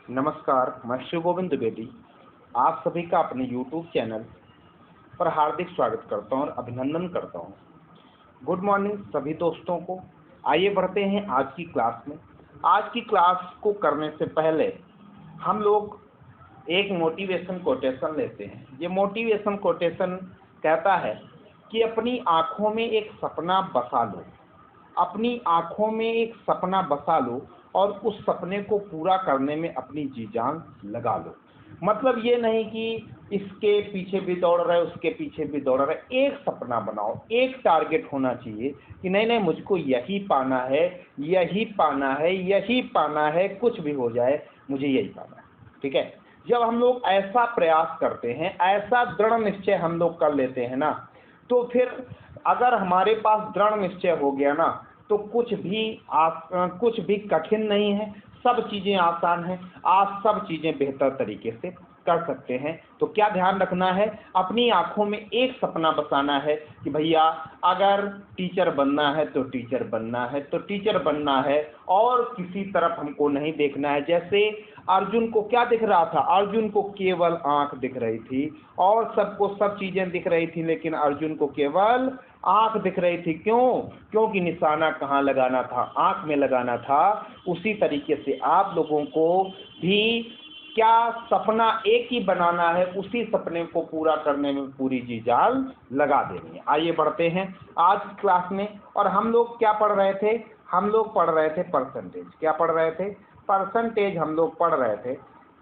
नमस्कार, मैं शिव गोविंद द्विवेदी आप सभी का अपने YouTube चैनल पर हार्दिक स्वागत करता हूं और अभिनंदन करता हूं। गुड मॉर्निंग सभी दोस्तों को। आइए बढ़ते हैं आज की क्लास में। आज की क्लास को करने से पहले हम लोग एक मोटिवेशन कोटेशन लेते हैं। ये मोटिवेशन कोटेशन कहता है कि अपनी आंखों में एक सपना बसा लो, अपनी आंखों में एक सपना बसा लो और उस सपने को पूरा करने में अपनी जी जान लगा लो। मतलब ये नहीं कि इसके पीछे भी दौड़ रहे उसके पीछे भी दौड़ रहे, एक सपना बनाओ, एक टारगेट होना चाहिए कि नहीं नहीं मुझको यही पाना है, यही पाना है, यही पाना है, कुछ भी हो जाए मुझे यही पाना है। ठीक है, जब हम लोग ऐसा प्रयास करते हैं, ऐसा दृढ़ निश्चय हम लोग कर लेते हैं ना, तो फिर अगर हमारे पास दृढ़ निश्चय हो गया ना तो कुछ भी कठिन नहीं है, सब चीज़ें आसान हैं। आप सब चीज़ें बेहतर तरीके से कर सकते हैं। तो क्या ध्यान रखना है, अपनी आंखों में एक सपना बसाना है कि भैया अगर टीचर बनना है तो टीचर बनना है तो टीचर बनना है, और किसी तरफ हमको नहीं देखना है। जैसे अर्जुन को क्या दिख रहा था? अर्जुन को केवल आंख दिख रही थी और सबको सब चीज़ें दिख रही थी, लेकिन अर्जुन को केवल आंख दिख रही थी। क्यों? क्योंकि निशाना कहाँ लगाना था? आंख में लगाना था। उसी तरीके से आप लोगों को भी क्या सपना एक ही बनाना है, उसी सपने को पूरा करने में पूरी जी जान लगा देनी है। आइए बढ़ते हैं आज की क्लास में। और हम लोग क्या पढ़ रहे थे? हम लोग पढ़ रहे थे परसेंटेज। क्या पढ़ रहे थे? परसेंटेज हम लोग पढ़ रहे थे।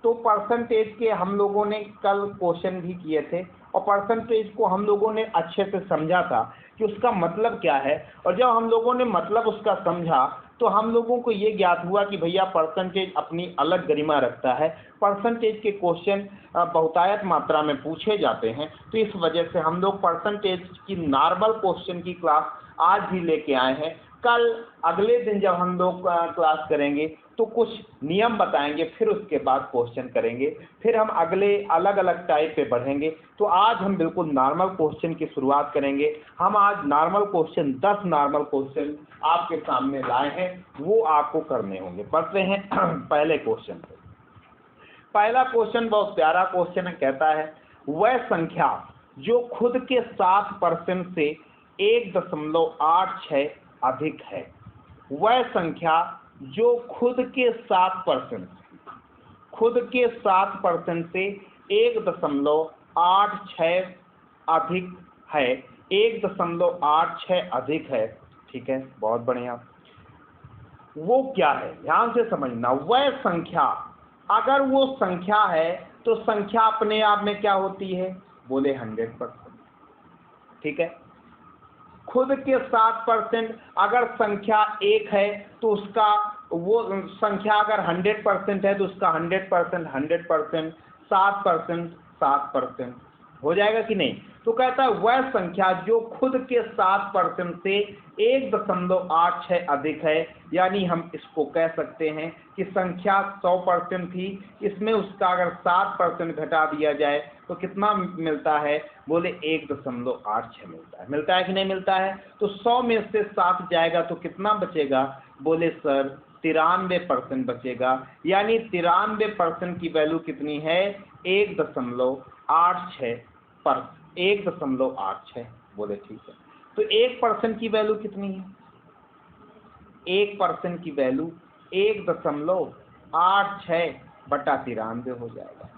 तो परसेंटेज के हम लोगों ने कल क्वेश्चन भी किए थे और परसेंटेज को हम लोगों ने अच्छे से समझा था कि उसका मतलब क्या है। और जब हम लोगों ने मतलब उसका समझा तो हम लोगों को ये ज्ञात हुआ कि भैया परसेंटेज अपनी अलग गरिमा रखता है। परसेंटेज के क्वेश्चन बहुतायत मात्रा में पूछे जाते हैं, तो इस वजह से हम लोग परसेंटेज की नॉर्मल क्वेश्चन की क्लास आज भी लेके आए हैं। कल अगले दिन जब हम लोग क्लास करेंगे तो कुछ नियम बताएंगे, फिर उसके बाद क्वेश्चन करेंगे, फिर हम अगले अलग अलग टाइप पे बढ़ेंगे। तो आज हम बिल्कुल नॉर्मल क्वेश्चन की शुरुआत करेंगे। हम आज नॉर्मल क्वेश्चन 10 नॉर्मल क्वेश्चन आपके सामने लाए हैं, वो आपको करने होंगे। बढ़ते हैं पहले क्वेश्चन पे। पहला क्वेश्चन बहुत प्यारा क्वेश्चन है। कहता है वह संख्या जो खुद के 7% से 1.86 अधिक है। वह संख्या जो खुद के 7% से 1.86 अधिक है। 1.86 अधिक है। ठीक है, बहुत बढ़िया। वो क्या है? ध्यान से समझना। वह संख्या, अगर वो संख्या है तो संख्या अपने आप में क्या होती है? बोले 100%। ठीक है, खुद के 7%, अगर संख्या एक है तो उसका वो संख्या अगर 100% है तो उसका 100%, 100%, 7%, 7% हो जाएगा कि नहीं? तो कहता है वह संख्या जो खुद के 7% से 1.86 अधिक है, यानी हम इसको कह सकते हैं कि संख्या 100% थी, इसमें उसका अगर 7% घटा दिया जाए तो कितना मिलता है? बोले 1.86 मिलता है। मिलता है कि नहीं मिलता है? तो 100 में से 7 जाएगा तो कितना बचेगा? बोले सर 93% बचेगा। यानी 93% की वैल्यू कितनी है? 1.86 पर 1.86। बोले ठीक है। तो 1% की वैल्यू कितनी है? 1% की वैल्यू 1.86 बटा 93 हो जाएगा।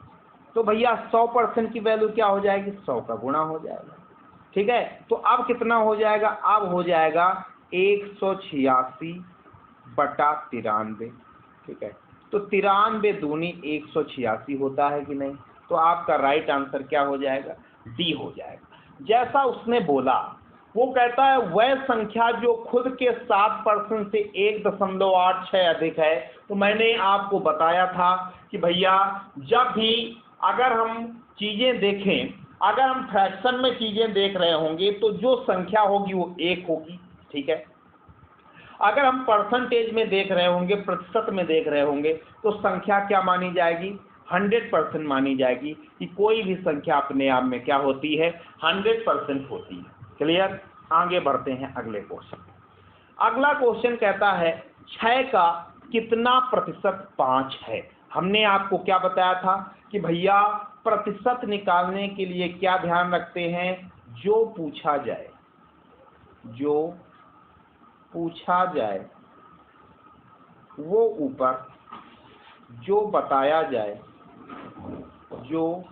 तो भैया 100% की वैल्यू क्या हो जाएगी? 100 का गुणा हो जाएगा। ठीक है, तो अब कितना हो जाएगा? अब हो जाएगा 186 बटा 93। ठीक है, तो 93 दूनी 186 होता है कि नहीं? तो आपका राइट आंसर क्या हो जाएगा? डी हो जाएगा। जैसा उसने बोला, वो कहता है वह संख्या जो खुद के 7% से 1.86 अधिक है। तो मैंने आपको बताया था कि भैया जब भी अगर हम चीज़ें देखें, अगर हम फ्रैक्शन में चीज़ें देख रहे होंगे तो जो संख्या होगी वो एक होगी। ठीक है, अगर हम परसेंटेज में देख रहे होंगे, प्रतिशत में देख रहे होंगे, तो संख्या क्या मानी जाएगी? 100% मानी जाएगी कि कोई भी संख्या अपने आप में क्या होती है? 100% होती है। क्लियर? आगे बढ़ते हैं अगले क्वेश्चन। अगला क्वेश्चन कहता है 6 का कितना प्रतिशत 5 है? हमने आपको क्या बताया था कि भैया प्रतिशत निकालने के लिए क्या ध्यान रखते हैं, जो पूछा जाए, जो पूछा जाए वो ऊपर, जो बताया जाए, जो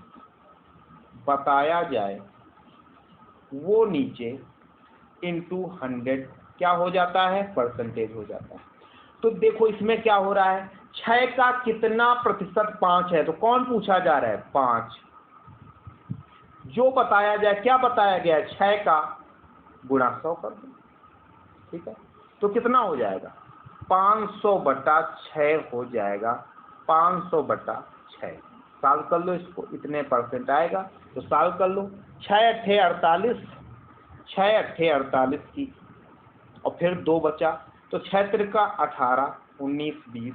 बताया जाए वो नीचे, इंटू 100 क्या हो जाता है, परसेंटेज हो जाता है। तो देखो इसमें क्या हो रहा है, 6 का कितना प्रतिशत 5 है, तो कौन पूछा जा रहा है, 5। जो बताया जाए, क्या बताया गया है, 6 का गुणा 100 कर दो, ठीक है। तो कितना हो जाएगा, 500/6 हो जाएगा, 500/6। साल कर लो इसको, इतने परसेंट आएगा, तो साल कर लो। 6 अट्ठे 48, 6 अट्ठे 48 की, और फिर 2 बचा, तो 6 त्रिका 18, 19 20,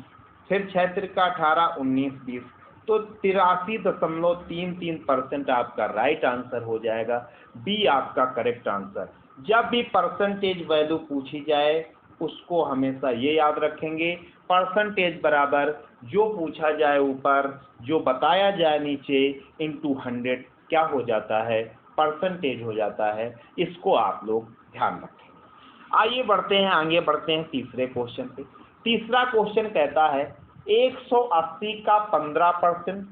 फिर 6 त्रिका 18 19 20, तो 83.33% आपका राइट आंसर हो जाएगा। बी आपका करेक्ट आंसर। जब भी परसेंटेज वैल्यू पूछी जाए उसको हमेशा ये याद रखेंगे, परसेंटेज बराबर जो पूछा जाए ऊपर, जो बताया जाए नीचे, इंटू 100 क्या हो जाता है, परसेंटेज हो जाता है। इसको आप लोग ध्यान रखें। आइए बढ़ते हैं, आगे बढ़ते हैं तीसरे क्वेश्चन पे। तीसरा क्वेश्चन कहता है 180 का 15%,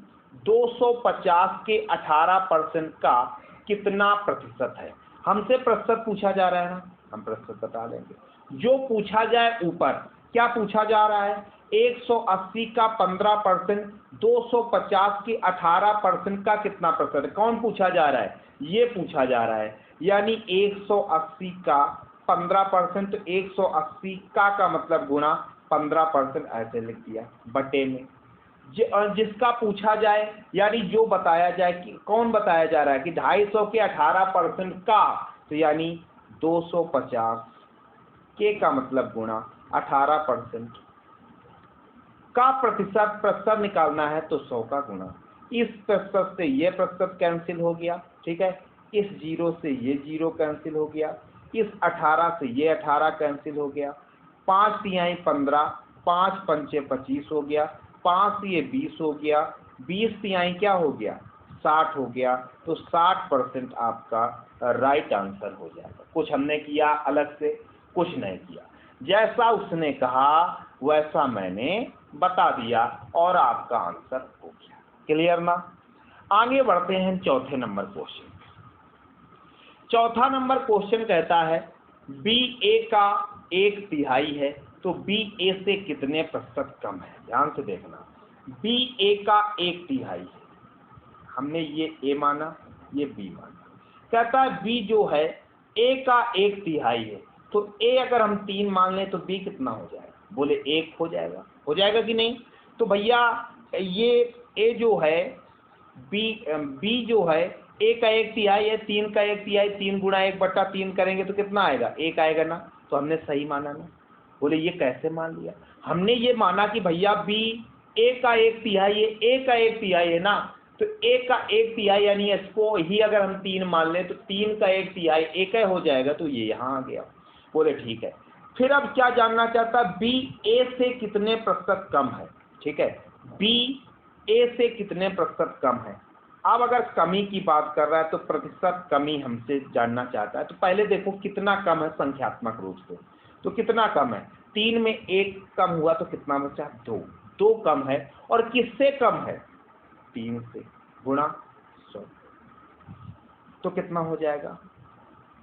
250 के 18% का कितना प्रतिशत है। हमसे प्रतिशत पूछा जा रहा है ना, हम प्रतिशत बता देंगे। जो पूछा जाए ऊपर, क्या पूछा जा रहा है, 180 का 15%, 250 के 18% का कितना प्रतिशत है, कौन पूछा जा रहा है, ये पूछा जा रहा है। यानी 180 का 15%, तो 180 का मतलब गुणा 15% ऐसे लिख दिया, बटे में जिसका पूछा जाए, यानी जो बताया जाए कि कौन बताया जा रहा है कि 250 के 18% का, तो यानी 250 के का मतलब गुणा 18% का प्रतिशत निकालना है, तो 100 का गुणा। इस प्रतिशत से ये प्रतिशत कैंसिल हो गया, ठीक है। इस 0 से ये 0 कैंसिल हो गया, इस 18 से ये 18 कैंसिल हो गया, 5 तिहाई 15, 5 पंचे 25 हो गया, 5 से ये 20 हो गया, 20 तिहाई क्या हो गया, 60 हो गया। तो 60% आपका राइट आंसर हो जाएगा। कुछ हमने किया अलग से, कुछ नहीं किया, जैसा उसने कहा वैसा मैंने बता दिया और आपका आंसर हो गया। क्लियर ना। आगे बढ़ते हैं चौथे नंबर क्वेश्चन। चौथा नंबर क्वेश्चन कहता है बी ए का 1/3 है, तो बी ए से कितने प्रतिशत कम है। ध्यान से देखना, बी ए का 1/3 है, हमने ये ए माना, ये बी माना। कहता है बी जो है ए का 1/3 है, तो ए अगर हम 3 मान लें तो बी कितना हो जाएगा, बोले 1 हो जाएगा। हो जाएगा कि नहीं। तो भैया ये ए जो है, बी जो है ए का 1/3 है, 3 का 1/3, 3 गुणा 1/3 करेंगे तो कितना आएगा, 1 आएगा ना। तो हमने सही माना ना। बोले ये कैसे मान लिया, हमने ये माना कि भैया बी ए का 1/3 है, ए का 1/3 है ना, तो ए का 1/3 यानी इसको ही अगर हम 3 मान लें तो 3 का 1/3 एक हो जाएगा, तो ये यहाँ आ गया। बोले ठीक है। फिर अब क्या जानना चाहता, बी ए से कितने प्रतिशत कम है, ठीक है, बी ए से कितने प्रतिशत कम है। अब अगर कमी की बात कर रहा है तो प्रतिशत कमी हमसे जानना चाहता है, तो पहले देखो कितना कम है संख्यात्मक रूप से, तो कितना कम है, 3 में 1 कम हुआ तो कितना बचा, 2 कम है, और किससे कम है, 3 से, गुणा 100, तो कितना हो जाएगा,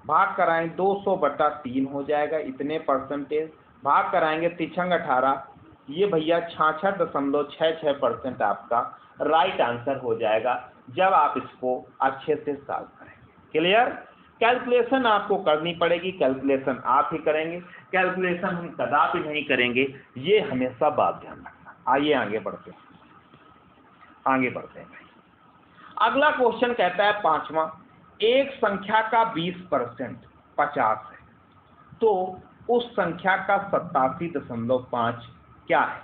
भाग कराएं 200/3 हो जाएगा, इतने परसेंटेज। भाग कराएंगे 3 18, ये भैया 66.66% आपका राइट आंसर हो जाएगा जब आप इसको अच्छे से सॉल्व करेंगे। क्लियर। कैलकुलेशन आपको करनी पड़ेगी, कैलकुलेशन आप ही करेंगे, कैलकुलेशन हम कदापि नहीं करेंगे, ये हमेशा बात ध्यान रखना। आइए आगे बढ़ते हैं, आगे बढ़ते हैं। अगला क्वेश्चन कहता है पांचवा, एक संख्या का 20% 50 है, तो उस संख्या का 87.5 क्या है।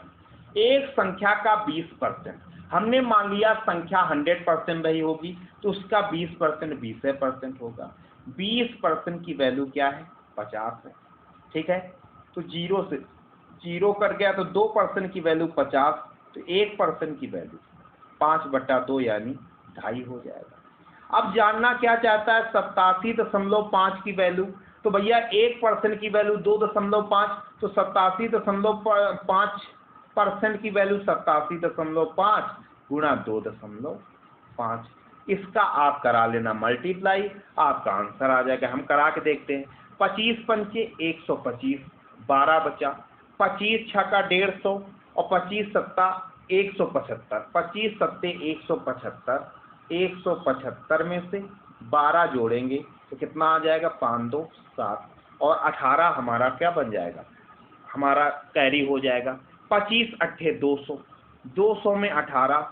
एक संख्या का 20%, हमने मान लिया संख्या 100% रही होगी, तो उसका 20% 20% होगा। 20% की वैल्यू क्या है, 50 है, ठीक है। तो 0 से 0 कर गया, तो 2% की वैल्यू 50, तो 1% की वैल्यू 5/2 यानी 2.5 हो जाएगा। अब जानना क्या चाहता है 87.5 की वैल्यू, तो भैया 1% की वैल्यू 2.5, तो 87.5% की वैल्यू 87.5 गुणा 2.5, इसका आप करा लेना मल्टीप्लाई, आपका आंसर आ जाएगा। हम करा के देखते हैं। 25 पंचे 125, 12 बचा, 25 छक्का 150 और 25 सत्ता 175, 25 सत्ते 175, 175 में से 12 जोड़ेंगे तो कितना आ जाएगा 5 2 7 और 18 हमारा क्या बन जाएगा, हमारा कैरी हो जाएगा। 25 अट्ठे 200, 200 में 18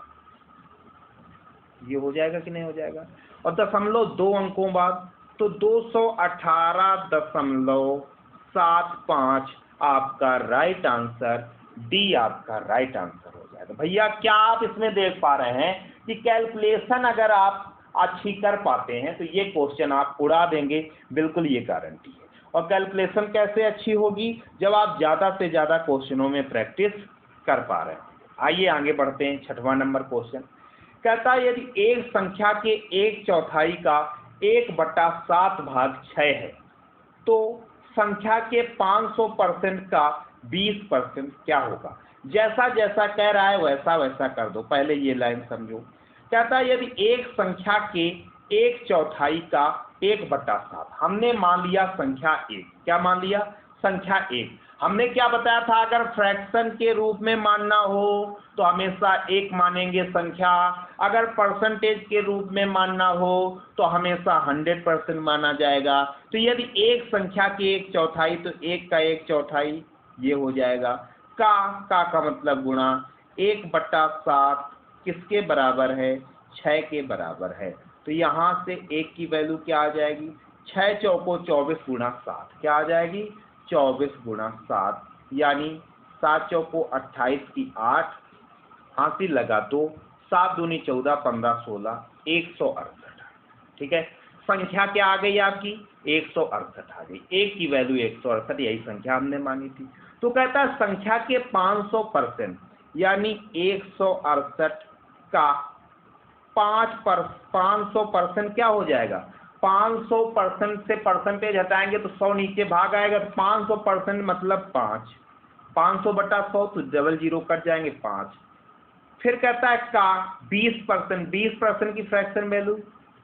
ये हो जाएगा कि नहीं हो जाएगा, और 0.2 अंकों बाद तो 218.75 आपका राइट आंसर, डी आपका राइट आंसर हो जाएगा। भैया क्या आप इसमें देख पा रहे हैं कि कैलकुलेशन अगर आप अच्छी कर पाते हैं तो ये क्वेश्चन आप उड़ा देंगे, बिल्कुल ये गारंटी है। और कैलकुलेशन कैसे अच्छी होगी, जब आप ज़्यादा से ज़्यादा क्वेश्चनों में प्रैक्टिस कर पा रहे हैं। आइए आगे बढ़ते हैं। 6वां नंबर क्वेश्चन कहता है यदि एक संख्या के 1/4 का 1/7 भाग 6 है तो संख्या के 500% का 20% क्या होगा। जैसा जैसा कह रहा है वैसा वैसा कर दो, पहले ये लाइन समझो। कहता है यदि एक संख्या के 1/4 का 1/7, हमने मान लिया संख्या 1, क्या मान लिया संख्या 1। हमने क्या बताया था, अगर फ्रैक्शन के रूप में मानना हो तो हमेशा 1 मानेंगे संख्या, अगर परसेंटेज के रूप में मानना हो तो हमेशा 100% माना जाएगा। तो यदि एक संख्या के 1/4 तो 1 का 1/4 ये हो जाएगा। का मतलब गुणा 1/7 किसके बराबर है, 6 के बराबर है। तो यहाँ से 1 की वैल्यू क्या आ जाएगी, 6 चौको 24 गुणा 7 क्या आ जाएगी 24 गुणा 7 यानी 7 चौको 28 की 8, हाथी लगा 2, 7 दूनी 14, 15 16, 168। ठीक है, संख्या क्या आ गई आपकी 168 आ गई। 1 की वैल्यू 168, यही संख्या हमने मानी थी। तो कहता है संख्या के 500% यानी 168 का 500% क्या हो जाएगा, 500% से परसेंटेज हटाएंगे तो 100 नीचे भाग आएगा, तो 500% मतलब 5, 500/100 तो 00 कट जाएंगे 5। फिर कहता है का 20%, 20% की फ्रैक्शन वैल्यू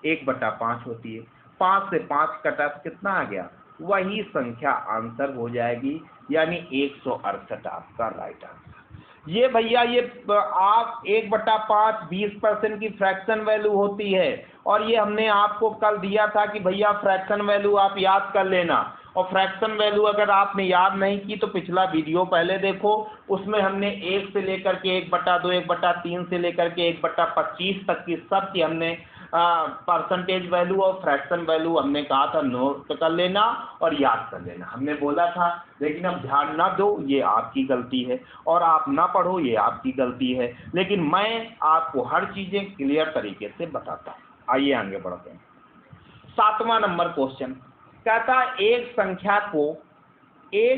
1/5 होती है, 5 से 5 कटा तो कितना आ गया, वही संख्या आंसर हो जाएगी, यानी 168 आपका राइट आंसर। ये भैया ये आप 1/5 20% की फ्रैक्शन वैल्यू होती है, और ये हमने आपको कल दिया था कि भैया फ्रैक्शन वैल्यू आप याद कर लेना। और फ्रैक्शन वैल्यू अगर आपने याद नहीं की तो पिछला वीडियो पहले देखो, उसमें हमने 1 से लेकर के 1/2, 1/3 से लेकर के 1/25 तक की सब की हमने परसेंटेज वैल्यू और फ्रैक्शन वैल्यू हमने कहा था नोट कर लेना और याद कर लेना, हमने बोला था। लेकिन अब ध्यान ना दो, ये आपकी गलती है, और आप ना पढ़ो, ये आपकी गलती है। लेकिन मैं आपको हर चीज़ें क्लियर तरीके से बताता हूँ। आइए आगे बढ़ते हैं। 7वां नंबर क्वेश्चन कहता है एक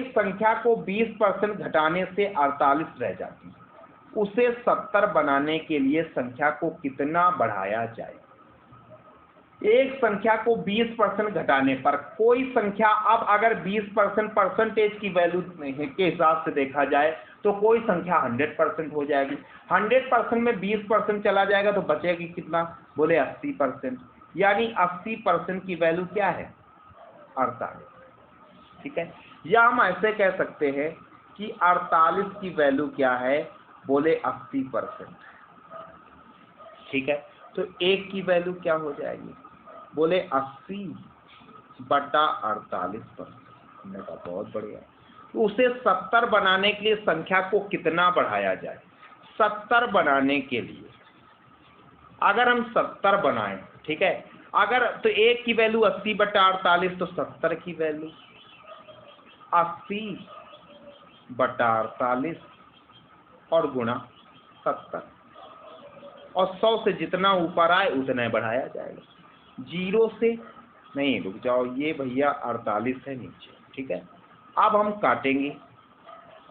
संख्या को 20% घटाने से 48 रह जाती है, उसे 70 बनाने के लिए संख्या को कितना बढ़ाया जाए। एक संख्या को 20% घटाने पर कोई संख्या, अब अगर 20% परसेंटेज की वैल्यू के हिसाब से देखा जाए तो कोई संख्या 100% हो जाएगी। 100% में 20% चला जाएगा तो बचेगी कितना, बोले 80%, यानी 80% की वैल्यू क्या है 48। ठीक है, या हम ऐसे कह सकते हैं कि 48 की वैल्यू क्या है, बोले 80%। ठीक है, तो 1 की वैल्यू क्या हो जाएगी, बोले 80/48%। हमने कहा बहुत बढ़िया। तो उसे 70 बनाने के लिए संख्या को कितना बढ़ाया जाए। 70 बनाने के लिए अगर हम 70 बनाएं, ठीक है, अगर तो 1 की वैल्यू 80/48, तो 70 की वैल्यू 80/48 और गुणा 70, और 100 से जितना ऊपर आए उतना बढ़ाया जाएगा। 0 से नहीं, रुक जाओ, ये भैया 48 है नीचे। ठीक है, अब हम काटेंगे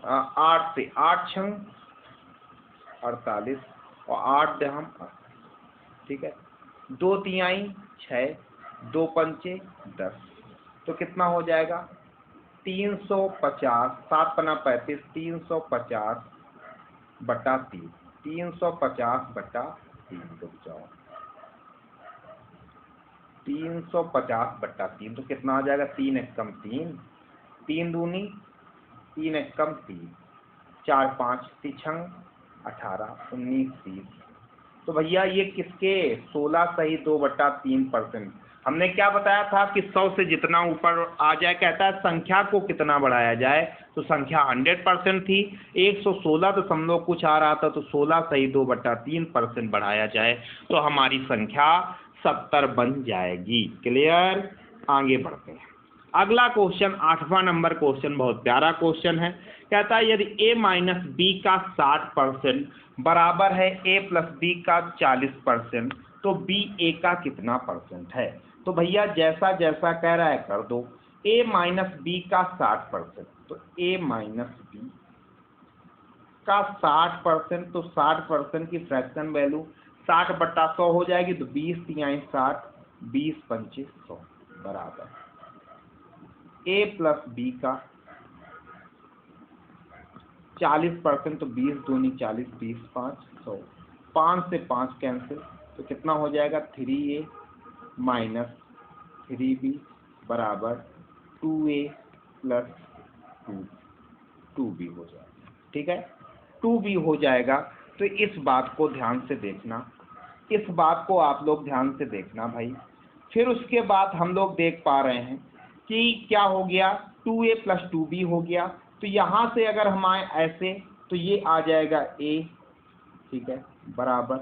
8 से, 8 छंग 48 और 8 दहम 80। ठीक है, 2 तिहाई 6, 2 पंचे 10, तो कितना हो जाएगा 350, 7 पना 35, 350 बटा 3, 350 बटा 3, रुक जाओ, 350 बटा 3, तो कितना हो जाएगा 3 एकम 3, 3 दूनी 3 एकम 3, 4 5 तिछंग 18, 19 30। तो भैया ये किसके 16 सही 2/3%। हमने क्या बताया था कि 100 से जितना ऊपर आ जाए, कहता है संख्या को कितना बढ़ाया जाए, तो संख्या 100% थी, 116 दशमलव कुछ आ रहा था, तो 16 सही 2/3% बढ़ाया जाए तो हमारी संख्या 70 बन जाएगी। क्लियर, आगे बढ़ते हैं। अगला क्वेश्चन 8वां नंबर क्वेश्चन बहुत प्यारा क्वेश्चन है। कहता है यदि a माइनस बी का 60% बराबर है a प्लस बी का 40%, तो b a का कितना परसेंट है। तो भैया जैसा जैसा कह रहा है कर दो। a माइनस बी का 60%, तो a माइनस बी का 60%, तो 60% की फ्रैक्शन वैल्यू 60/100 हो जाएगी, तो 20 तिहाई 60, 20 पंचे 100 बराबर a प्लस बी का 40%, तो 20 दूनी 40, 20 5 100, 5 से 5 कैंसिल, तो कितना हो जाएगा 3a माइनस 3b बराबर 2a प्लस 2b हो जाएगा। ठीक है, 2b हो जाएगा। तो इस बात को ध्यान से देखना, इस बात को आप लोग ध्यान से देखना भाई। फिर उसके बाद हम लोग देख पा रहे हैं कि क्या हो गया 2a प्लस 2b हो गया। तो यहाँ से अगर हम आए ऐसे, तो ये आ जाएगा a, ठीक है, बराबर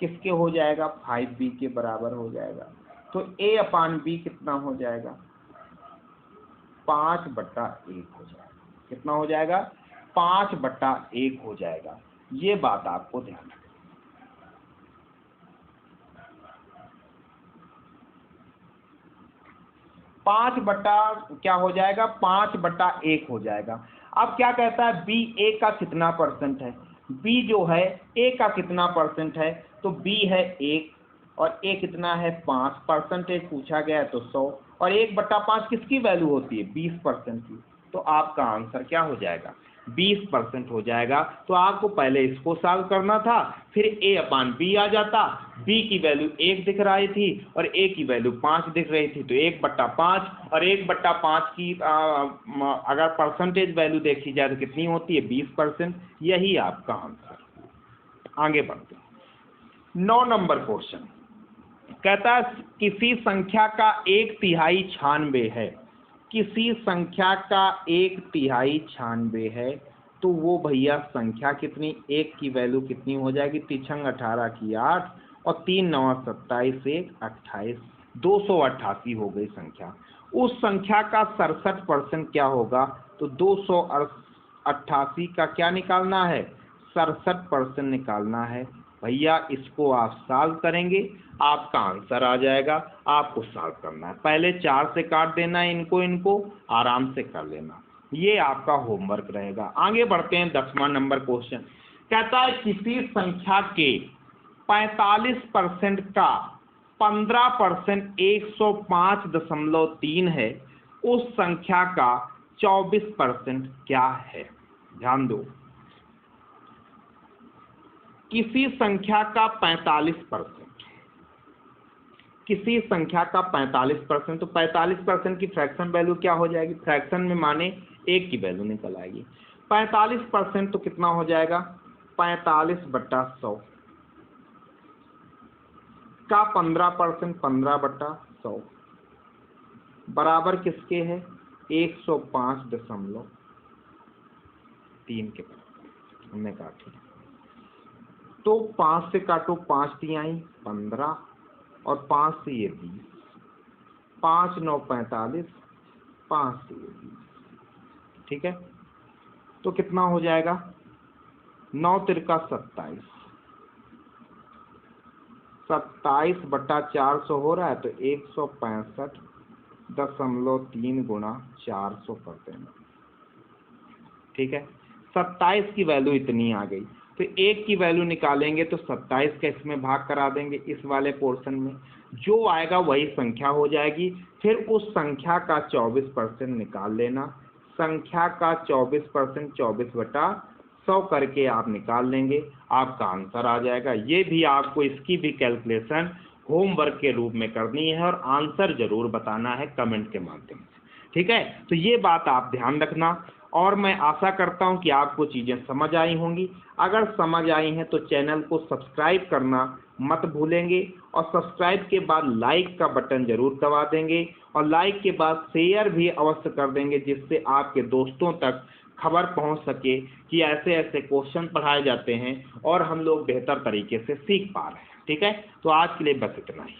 किसके हो जाएगा 5b के बराबर हो जाएगा। तो a अपान b कितना हो जाएगा 5/1 हो जाएगा। कितना हो जाएगा 5/1 हो जाएगा। ये बात आपको ध्यान रखना। 5 क्या हो जाएगा 5/1 हो जाएगा। अब क्या कहता है बी ए का कितना परसेंट है, बी जो है ए का कितना परसेंट है, तो बी है 1 और ए कितना है 5, परसेंटेज पूछा गया है तो 100, और 1/5 किसकी वैल्यू होती है 20% की। तो आपका आंसर क्या हो जाएगा 20% हो जाएगा। तो आपको पहले इसको सॉल्व करना था, फिर a अपान बी आ जाता, b की वैल्यू 1 दिख रही थी और a की वैल्यू 5 दिख रही थी, तो 1/5 और 1/5 की अगर परसेंटेज वैल्यू देखी जाए तो कितनी होती है 20%। यही आपका आंसर। आगे बढ़ते हैं। 9 नंबर क्वेश्चन कहता है किसी संख्या का 1/3 96 है, किसी संख्या का 1/3 96 है, तो वो भैया संख्या कितनी, 1 की वैल्यू कितनी हो जाएगी तिछंग 18 की 8 और 3 9 27 1 28, 288 हो गई संख्या। उस संख्या का 67% क्या होगा, तो 288 का क्या निकालना है 67% निकालना है। भैया इसको आप सॉल्व करेंगे, आपका आंसर आ जाएगा। आपको सॉल्व करना है, पहले 4 से काट देना है, इनको आराम से कर लेना। ये आपका होमवर्क रहेगा। आगे बढ़ते हैं। 10वां नंबर क्वेश्चन कहता है किसी संख्या के 45% का 15% 105.3 है, उस संख्या का 24% क्या है। ध्यान दो, किसी संख्या का 45%, किसी संख्या का 45%, तो 45% की फ्रैक्शन वैल्यू क्या हो जाएगी, फ्रैक्शन में माने 1 की वैल्यू निकल आएगी। 45% तो कितना हो जाएगा 45/100 का 15% 15/100 बराबर किसके है 105.3 के बराबर। हमने कहा ठीक, तो 5 से काटो 5 तिहाई 15 और 5 से ये 20, 5 9 45, 5 से ये 20। ठीक है, तो कितना हो जाएगा 9 तिरका 27, 27/400 हो रहा है, तो 165.3 गुणा 400 कर देना। ठीक है, 27 की वैल्यू इतनी आ गई। तो 1 की वैल्यू निकालेंगे तो 27 का इसमें भाग करा देंगे इस वाले पोर्शन में, जो आएगा वही संख्या हो जाएगी। फिर उस संख्या का 24% निकाल लेना, संख्या का 24% 24/100 करके आप निकाल लेंगे, आपका आंसर आ जाएगा। ये भी आपको इसकी भी कैलकुलेशन होमवर्क के रूप में करनी है और आंसर जरूर बताना है कमेंट के माध्यम से, ठीक है। तो ये बात आप ध्यान रखना और मैं आशा करता हूं कि आपको चीज़ें समझ आई होंगी। अगर समझ आई हैं तो चैनल को सब्सक्राइब करना मत भूलेंगे और सब्सक्राइब के बाद लाइक का बटन जरूर दबा देंगे और लाइक के बाद शेयर भी अवश्य कर देंगे, जिससे आपके दोस्तों तक खबर पहुंच सके कि ऐसे ऐसे क्वेश्चन पढ़ाए जाते हैं और हम लोग बेहतर तरीके से सीख पा रहे हैं, ठीक है। तो आज के लिए बस इतना ही।